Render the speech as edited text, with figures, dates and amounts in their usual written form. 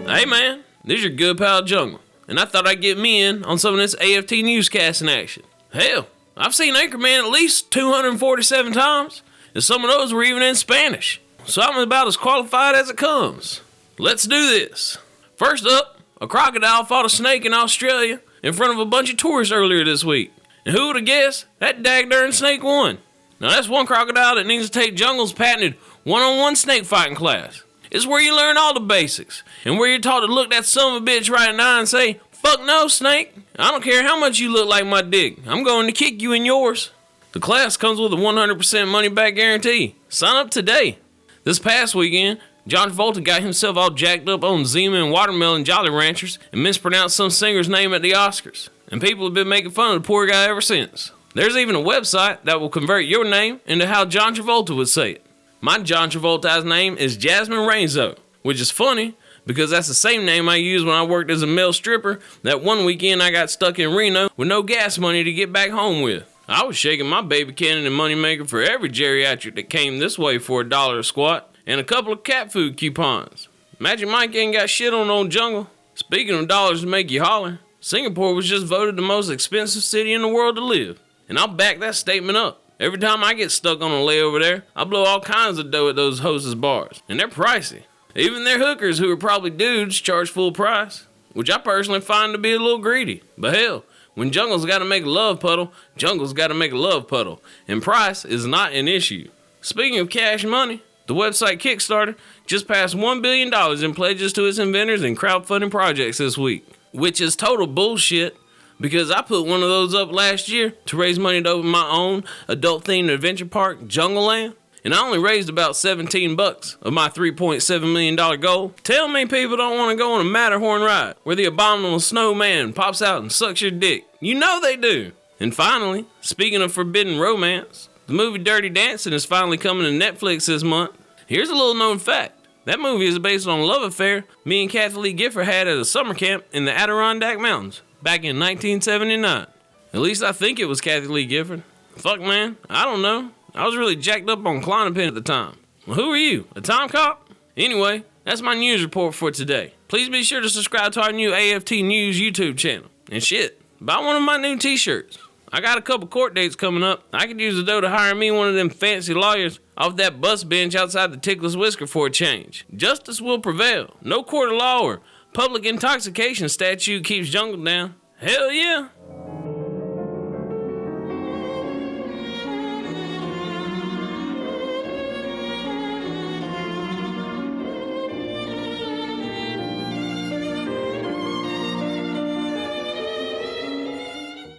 Hey man, this is your good pal Jungle, and I thought I'd get me in on some of this AFT newscasting action. Hell, I've seen Anchorman at least 247 times, and some of those were even in Spanish, so I'm about as qualified as it comes. Let's do this. First up, a crocodile fought a snake in Australia in front of a bunch of tourists earlier this week. And who would have guessed that dag-darn snake won? Now that's one crocodile that needs to take Jungle's patented one-on-one snake fighting class. It's where you learn all the basics, and where you're taught to look that son of a bitch right in the eye and say, "Fuck no, snake. I don't care how much you look like my dick. I'm going to kick you in yours." The class comes with a 100% money-back guarantee. Sign up today. This past weekend, John Travolta got himself all jacked up on Zima and Watermelon Jolly Ranchers and mispronounced some singer's name at the Oscars. And people have been making fun of the poor guy ever since. There's even a website that will convert your name into how John Travolta would say it. My John Travolta's name is Jasmine Rainzo, which is funny because that's the same name I used when I worked as a male stripper that one weekend I got stuck in Reno with no gas money to get back home with. I was shaking my baby cannon and moneymaker for every geriatric that came this way for $1 a squat and a couple of cat food coupons. Magic Mike ain't got shit on old Jungle. Speaking of dollars to make you holler, Singapore was just voted the most expensive city in the world to live. And I'll back that statement up. Every time I get stuck on a layover there, I blow all kinds of dough at those hostess bars. And they're pricey. Even their hookers, who are probably dudes, charge full price. Which I personally find to be a little greedy. But hell, when Jungle's got to make a love puddle, Jungle's got to make a love puddle. And price is not an issue. Speaking of cash money, the website Kickstarter just passed $1 billion in pledges to its inventors and crowdfunding projects this week. Which is total bullshit. Because I put one of those up last year to raise money to open my own adult-themed adventure park, Jungle Land, and I only raised about $17 of my $3.7 million goal. Tell me people don't want to go on a Matterhorn ride where the abominable snowman pops out and sucks your dick. You know they do. And finally, speaking of forbidden romance, the movie Dirty Dancing is finally coming to Netflix this month. Here's a little known fact. That movie is based on a love affair me and Kathy Lee Gifford had at a summer camp in the Adirondack Mountains. Back in 1979. At least I think it was Kathy Lee Gifford. Fuck man, I don't know. I was really jacked up on Klonopin at the time. Well, who are you, a time cop? Anyway, that's my news report for today. Please be sure to subscribe to our new AFT News YouTube channel. And shit, buy one of my new t-shirts. I got a couple court dates coming up. I could use the dough to hire me one of them fancy lawyers off that bus bench outside the Ticklish Whisker for a change. Justice will prevail. No court of law or public intoxication statute keeps Jungle down. Hell yeah.